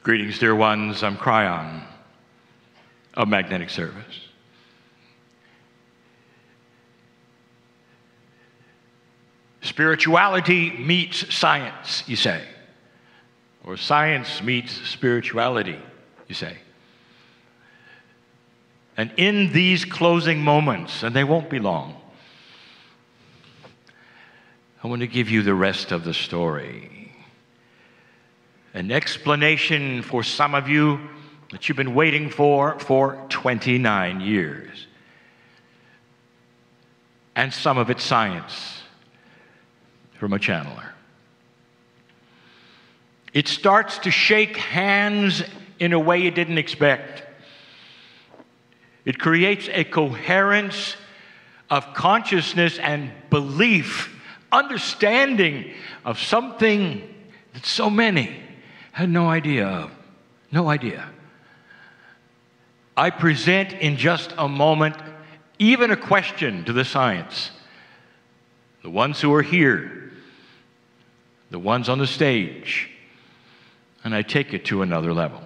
Greetings, dear ones. I'm Kryon of Magnetic Service. Spirituality meets science, you say. Or science meets spirituality, you say. And in these closing moments, and they won't be long, I want to give you the rest of the story. An explanation for some of you that you've been waiting for 29 years. And some of it's science from a channeler. It starts to shake hands in a way you didn't expect. It creates a coherence of consciousness and belief, understanding of something that so many had no idea of. No idea. I present in just a moment even a question to the science. The ones who are here, the ones on the stage, and I take it to another level.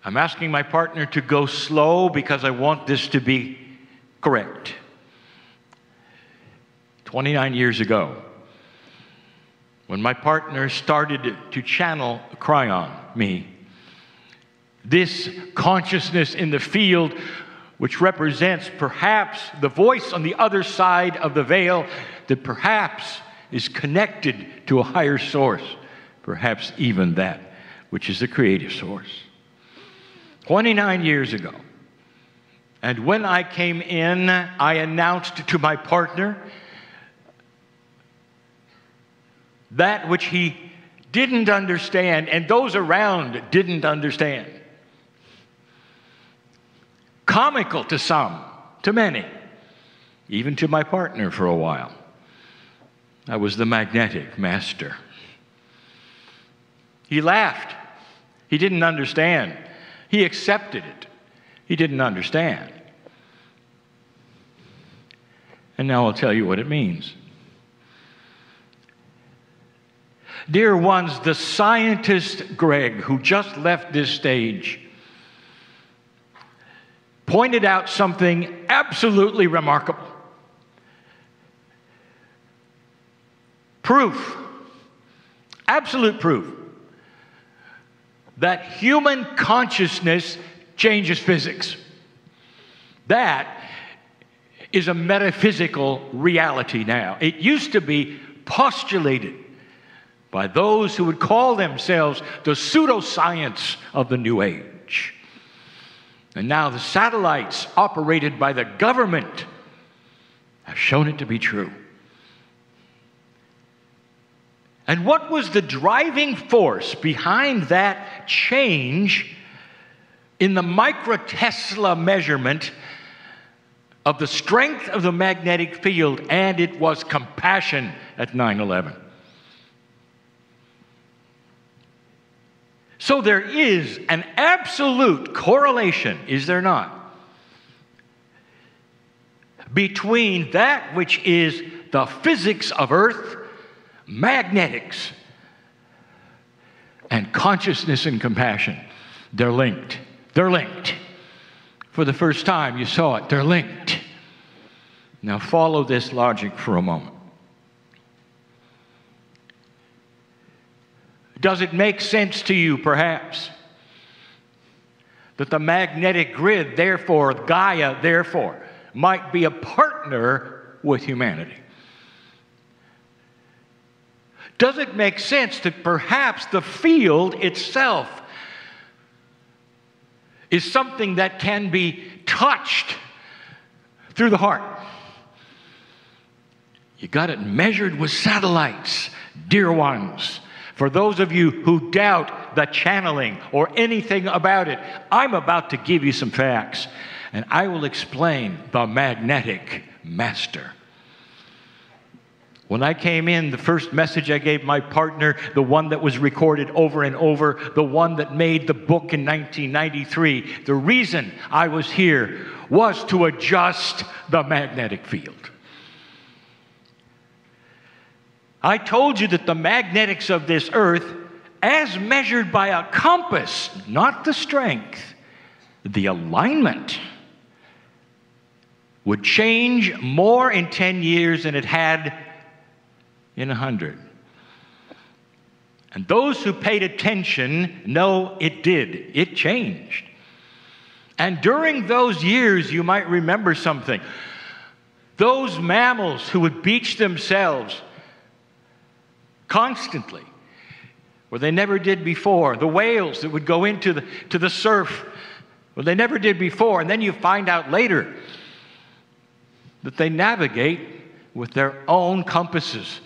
I'm asking my partner to go slow because I want this to be correct. 29 years ago, when my partner started to channel Kryon, me, this consciousness in the field, which represents perhaps the voice on the other side of the veil that perhaps is connected to a higher source, perhaps even that which is the creative source. 29 years ago. And when I came in, I announced to my partner that which he didn't understand and those around didn't understand. Comical to some, to many, even to my partner for a while. I was the magnetic master. He laughed. He didn't understand. He accepted it. He didn't understand. And now I'll tell you what it means. Dear ones, the scientist Greg, who just left this stage, pointed out something absolutely remarkable. Proof, absolute proof, that human consciousness changes physics. That is a metaphysical reality now. It used to be postulated by those who would call themselves the pseudoscience of the New Age. And now the satellites operated by the government have shown it to be true. And what was the driving force behind that change in the microtesla measurement of the strength of the magnetic field? And it was compassion at 9/11. So there is an absolute correlation, is there not, between that which is the physics of Earth, magnetics, and consciousness and compassion. They're linked. They're linked. For the first time you saw it. They're linked. Now follow this logic for a moment. Does it make sense to you, perhaps, that the magnetic grid, therefore, Gaia, therefore, might be a partner with humanity? Does it make sense that perhaps the field itself is something that can be touched through the heart? You got it measured with satellites, dear ones. For those of you who doubt the channeling or anything about it, I'm about to give you some facts, and I will explain the magnetic master. When I came in, the first message I gave my partner, the one that was recorded over and over, the one that made the book in 1993, the reason I was here was to adjust the magnetic field. I told you that the magnetics of this earth as measured by a compass, not the strength, the alignment would change more in 10 years than it had in 100. And those who paid attention know it did. It changed. And during those years, you might remember something. Those mammals who would beach themselves constantly, where they never did before. The whales that would go into the surf, where they never did before. And then you find out later that they navigate with their own compasses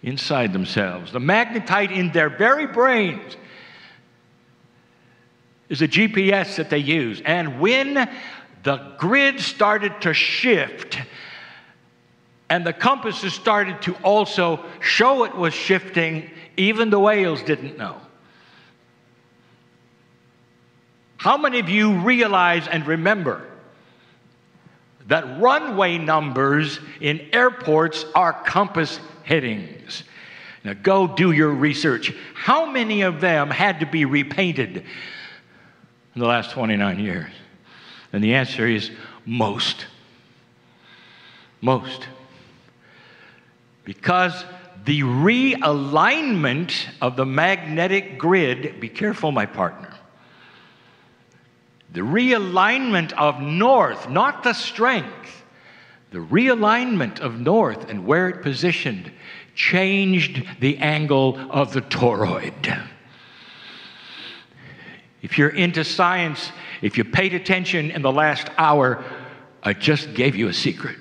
inside themselves. The magnetite in their very brains is a GPS that they use. And when the grid started to shift and the compasses started to also show it was shifting, even the whales didn't know. How many of you realize and remember that runway numbers in airports are compass headings? Now go do your research. How many of them had to be repainted in the last 29 years? And the answer is most. Most. Because the realignment of the magnetic grid, be careful, my partner. The realignment of north, not the strength, the realignment of north and where it positioned changed the angle of the toroid. If you're into science, if you paid attention in the last hour, I just gave you a secret.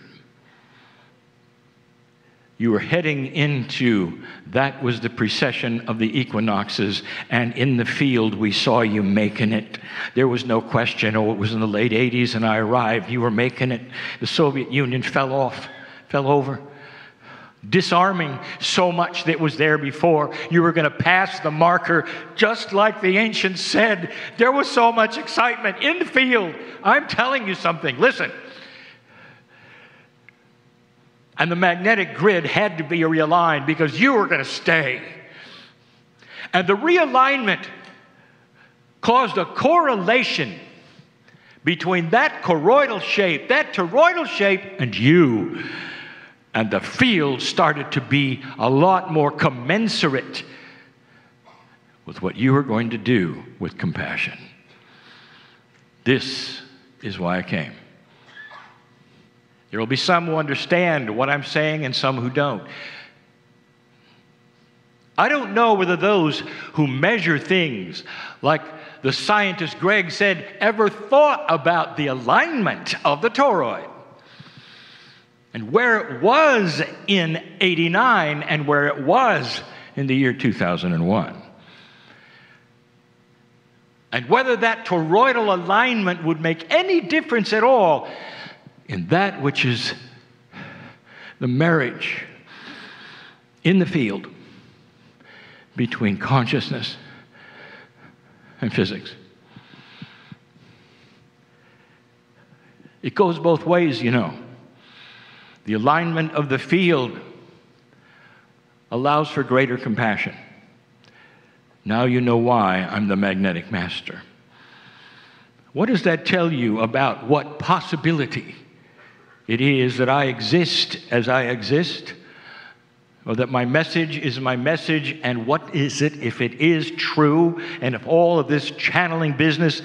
You were heading into, that was the precession of the equinoxes, and in the field we saw you making it. There was no question. Oh, it was in the late 80s and I arrived. You were making it. The Soviet Union fell over. Disarming so much that was there before. You were going to pass the marker, just like the ancients said. There was so much excitement in the field. I'm telling you something. Listen. And the magnetic grid had to be realigned because you were going to stay. And the realignment caused a correlation between that toroidal shape, and you. And the field started to be a lot more commensurate with what you were going to do with compassion. This is why I came. There will be some who understand what I'm saying and some who don't. I don't know whether those who measure things, like the scientist Greg said, ever thought about the alignment of the toroid and where it was in '89 and where it was in the year 2001. And whether that toroidal alignment would make any difference at all in that which is the marriage in the field between consciousness and physics. It goes both ways, you know. The alignment of the field allows for greater compassion. Now you know why I'm the magnetic master. What does that tell you about what possibility it is that I exist as I exist, or that my message is my message, and what is it if it is true, and if all of this channeling business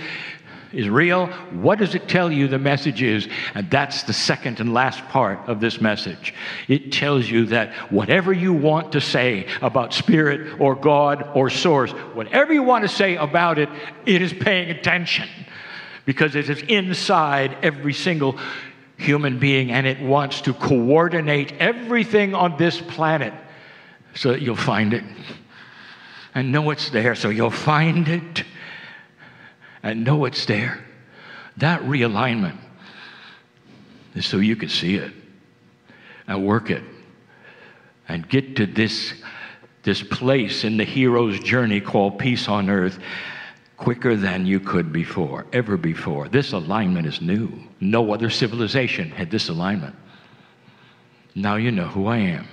is real, what does it tell you the message is? And that's the second and last part of this message. It tells you that whatever you want to say about spirit or God or source, whatever you want to say about it, it is paying attention, because it is inside every single human being, and it wants to coordinate everything on this planet so that you'll find it and know it's there, so you'll find it and know it's there. That realignment is so you can see it and work it and get to this place in the hero's journey called peace on earth quicker than you could before, ever before. This alignment is new. No other civilization had this alignment. Now you know who I am.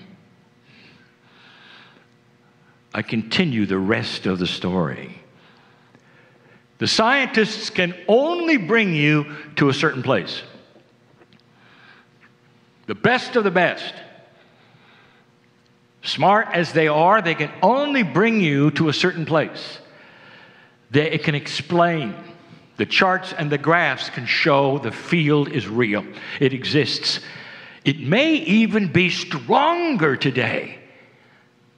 I continue the rest of the story. The scientists can only bring you to a certain place. The best of the best. Smart as they are, they can only bring you to a certain place. It can explain. The charts and the graphs can show the field is real. It exists. It may even be stronger today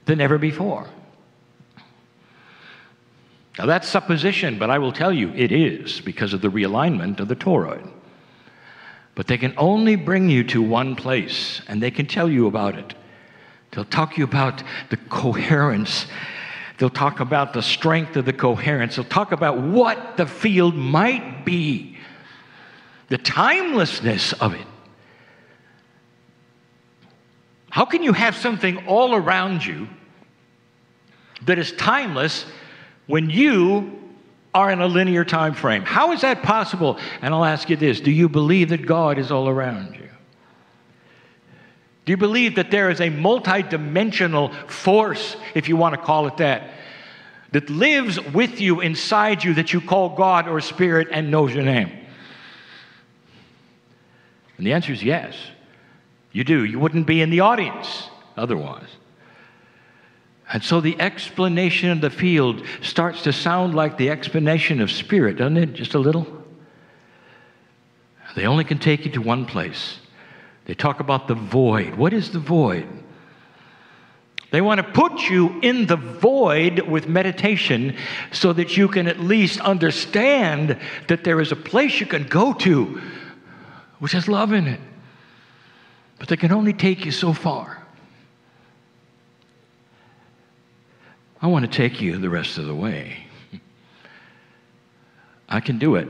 than ever before. Now that's supposition, but I will tell you it is because of the realignment of the toroid. But they can only bring you to one place, and they can tell you about it. They'll talk to you about the coherence. They'll talk about the strength of the coherence. They'll talk about what the field might be, the timelessness of it. How can you have something all around you that is timeless when you are in a linear time frame? How is that possible? And I'll ask you this: do you believe that God is all around you? Do you believe that there is a multidimensional force, if you want to call it that lives with you, inside you, that you call God or Spirit and knows your name? And the answer is yes. You do. You wouldn't be in the audience otherwise. And so the explanation of the field starts to sound like the explanation of Spirit, doesn't it? Just a little. They only can take you to one place. They talk about the void. What is the void? They want to put you in the void with meditation so that you can at least understand that there is a place you can go to which has love in it. But they can only take you so far. I want to take you the rest of the way. I can do it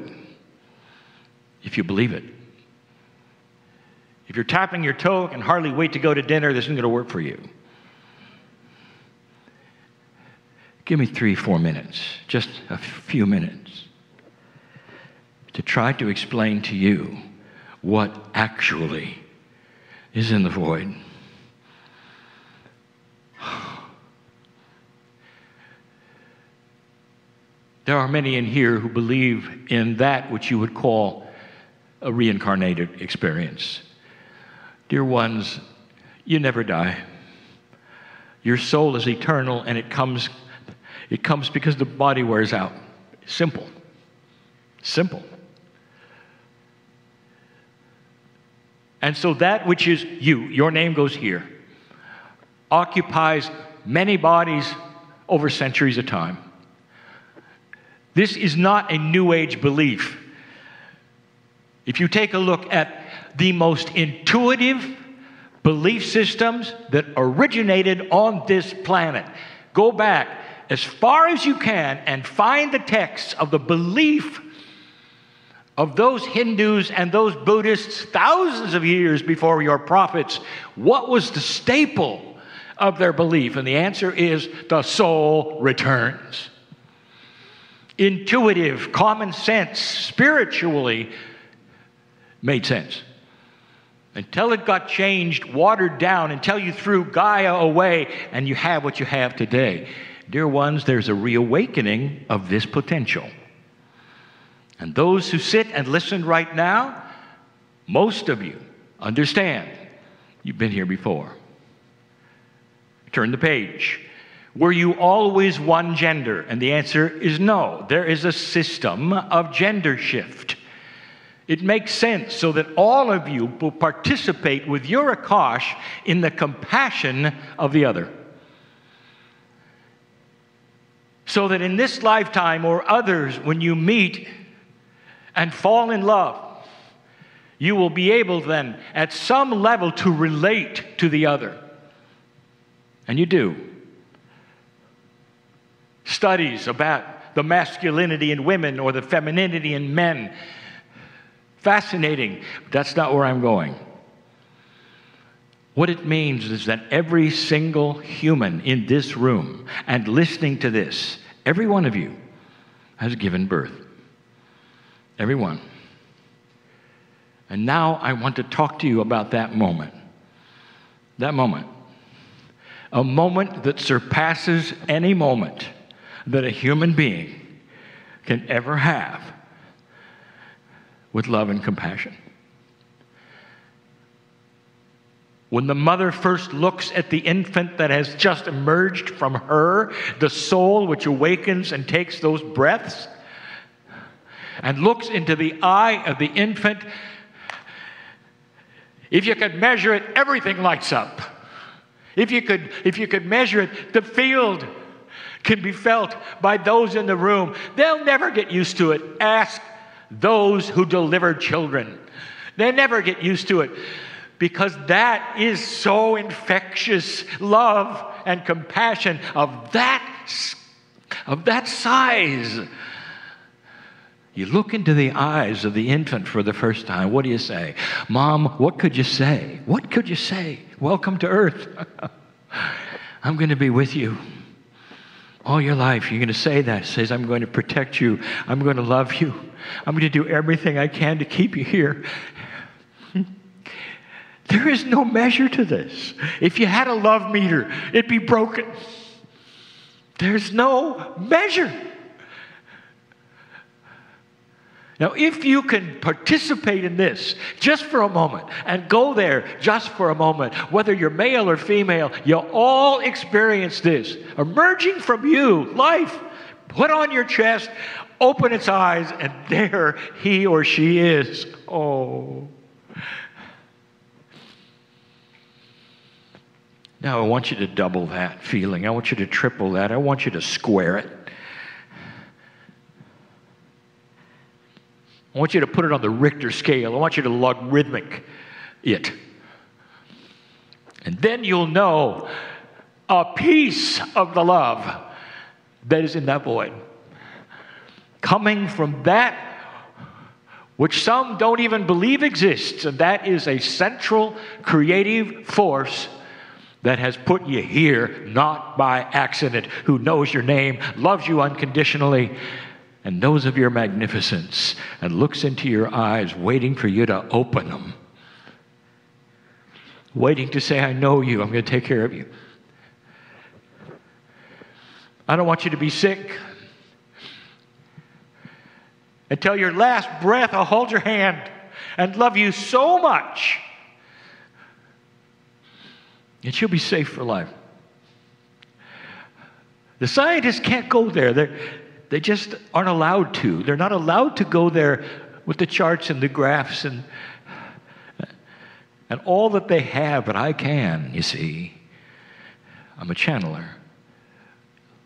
if you believe it. If you're tapping your toe and hardly wait to go to dinner, this isn't going to work for you. Give me 3-4 minutes, just a few minutes, to try to explain to you what actually is in the void. There are many in here who believe in that which you would call a reincarnated experience. Dear ones, you never die. Your soul is eternal, and it comes because the body wears out. Simple. Simple. And so that which is you, your name goes here, occupies many bodies over centuries of time. This is not a New Age belief. If you take a look at the most intuitive belief systems that originated on this planet, go back as far as you can and find the texts of the belief of those Hindus and those Buddhists thousands of years before your prophets. What was the staple of their belief? And the answer is the soul returns. Intuitive, common sense, spiritually made sense. Until it got changed, watered down, until you threw Gaia away and you have what you have today. Dear ones, there's a reawakening of this potential. And those who sit and listen right now, most of you understand you've been here before. Turn the page. Were you always one gender? And the answer is no. There is a system of gender shift. It makes sense so that all of you will participate with your Akash in the compassion of the other. So that in this lifetime or others, when you meet and fall in love, you will be able then at some level to relate to the other. And you do. Studies about the masculinity in women or the femininity in men. Fascinating. But that's not where I'm going. What it means is that every single human in this room and listening to this, every one of you has given birth. Every one. And now I want to talk to you about that moment. That moment. A moment that surpasses any moment that a human being can ever have with love and compassion. When the mother first looks at the infant that has just emerged from her, the soul which awakens and takes those breaths, and looks into the eye of the infant, if you could measure it, everything lights up. If you could measure it, the field can be felt by those in the room. They'll never get used to it. Ask those who deliver children. They never get used to it because that is so infectious. Love and compassion of that size. You look into the eyes of the infant for the first time. What do you say? Mom, what could you say? What could you say? Welcome to earth. I'm going to be with you all your life. You're going to say that. It says, I'm going to protect you. I'm going to love you. I'm going to do everything I can to keep you here. There is no measure to this. If you had a love meter, it'd be broken. There's no measure. Now, if you can participate in this just for a moment and go there just for a moment, whether you're male or female, you'll all experience this. Emerging from you, life, put on your chest, open its eyes, and there he or she is. Oh. Now, I want you to double that feeling. I want you to triple that. I want you to square it. I want you to put it on the Richter scale. I want you to logarithmic it. And then you'll know a piece of the love that is in that void. Coming from that which some don't even believe exists, and that is a central creative force that has put you here, not by accident, who knows your name, loves you unconditionally, and knows of your magnificence, and looks into your eyes, waiting for you to open them. Waiting to say, I know you, I'm going to take care of you. I don't want you to be sick. Until your last breath, I'll hold your hand and love you so much that you'll be safe for life. The scientists can't go there. They just aren't allowed to. They're not allowed to go there with the charts and the graphs and all that they have, but I can, you see. I'm a channeler.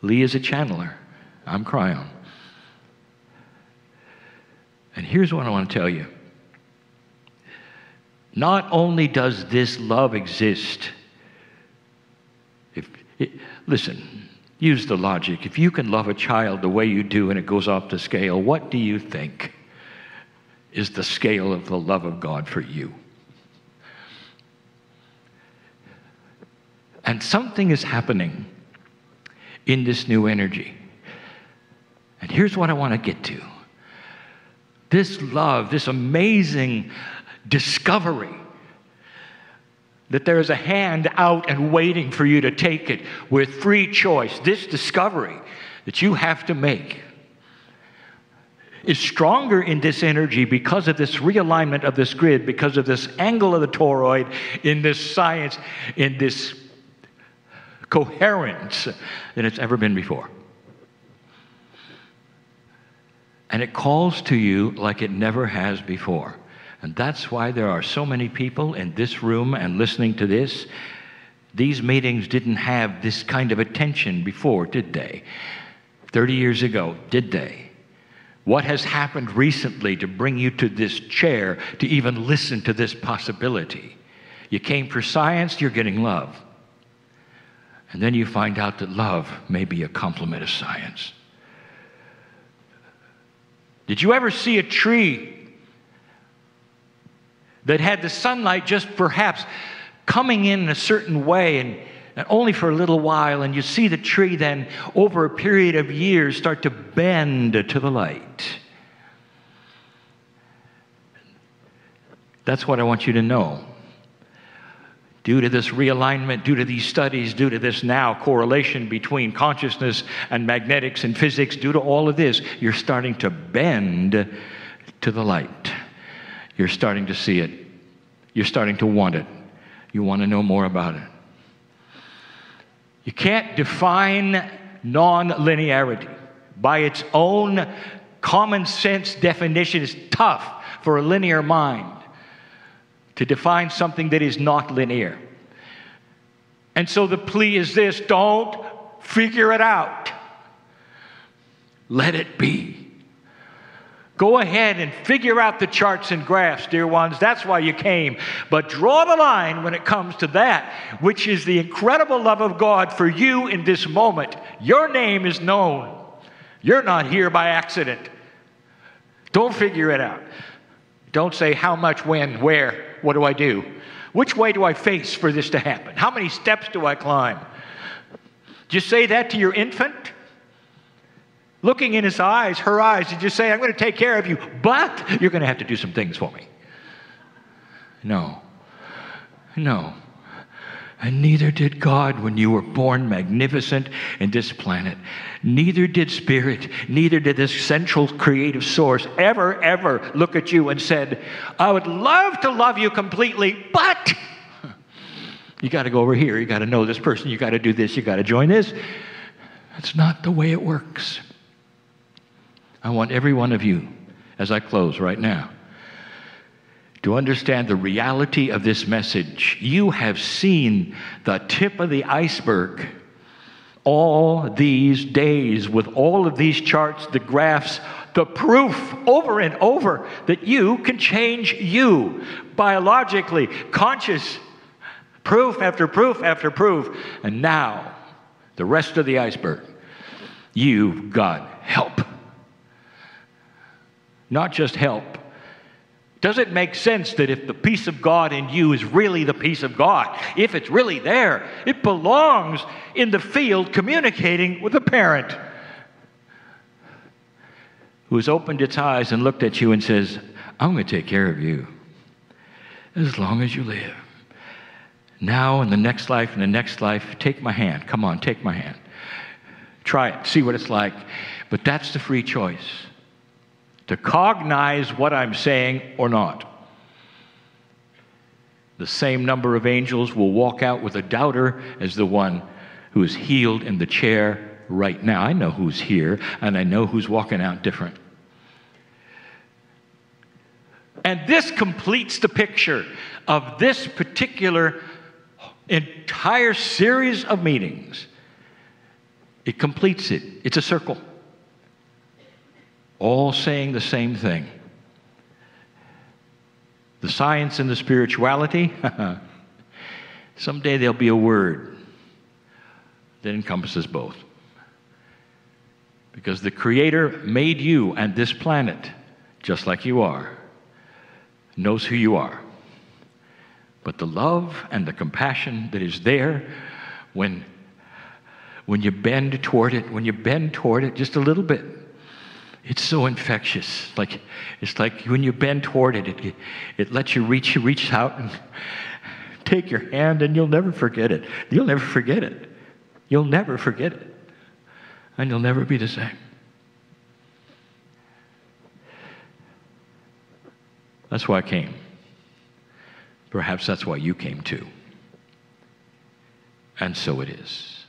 Lee is a channeler. I'm Kryon. And here's what I want to tell you. Not only does this love exist, listen, use the logic. If you can love a child the way you do and it goes off the scale, what do you think is the scale of the love of God for you? And something is happening in this new energy. And here's what I want to get to. This love, this amazing discovery that there is a hand out and waiting for you to take it with free choice. This discovery that you have to make is stronger in this energy because of this realignment of this grid, because of this angle of the toroid, in this science, in this coherence than it's ever been before. And it calls to you like it never has before. And that's why there are so many people in this room and listening to this. These meetings didn't have this kind of attention before, did they? 30 years ago, did they? What has happened recently to bring you to this chair to even listen to this possibility? You came for science, you're getting love. And then you find out that love may be a complement of science. Did you ever see a tree that had the sunlight just perhaps coming in a certain way and only for a little while, and you see the tree then over a period of years start to bend to the light? That's what I want you to know. Due to this realignment, due to these studies, due to this now correlation between consciousness and magnetics and physics, due to all of this, you're starting to bend to the light. You're starting to see it. You're starting to want it. You want to know more about it. You can't define non-linearity. By its own common sense definition, it's tough for a linear mind to define something that is not linear. And so the plea is this: don't figure it out. Let it be. Go ahead and figure out the charts and graphs, dear ones. That's why you came. But draw the line when it comes to that, which is the incredible love of God for you in this moment. Your name is known. You're not here by accident. Don't figure it out. Don't say how much, when, where, what do I do? Which way do I face for this to happen? How many steps do I climb? Just say that to your infant? Looking in his eyes, her eyes, you just say, I'm going to take care of you, but you're going to have to do some things for me. No. No. And neither did God when you were born magnificent in this planet. Neither did Spirit, neither did this central creative source ever look at you and said, I would love to love you completely, but you got to go over here, you got to know this person, you got to do this, you got to join this. That's not the way it works. I want every one of you, as I close right now, to understand the reality of this message. You have seen the tip of the iceberg all these days with all of these charts, the graphs, the proof over and over that you can change you biologically, conscious, proof after proof after proof. And now, the rest of the iceberg, you've got help. Not just help. Does it make sense that if the peace of God in you is really the peace of God, if it's really there, it belongs in the field communicating with a parent who has opened its eyes and looked at you and says, I'm going to take care of you as long as you live. Now, in the next life, take my hand. Come on, take my hand. Try it, see what it's like. But that's the free choice. To cognize what I'm saying or not. The same number of angels will walk out with a doubter as the one who is healed in the chair right now. I know who's here, and I know who's walking out different. And this completes the picture of this particular entire series of meetings. It completes it. It's a circle. All saying the same thing. The science and the spirituality, someday there'll be a word that encompasses both. Because the Creator made you and this planet just like you are, knows who you are. But the love and the compassion that is there when you bend toward it just a little bit, it's so infectious. It's like when you bend toward it, it lets you reach out and take your hand, and you'll never forget it. You'll never forget it. You'll never forget it. And you'll never be the same. That's why I came. Perhaps that's why you came too. And so it is.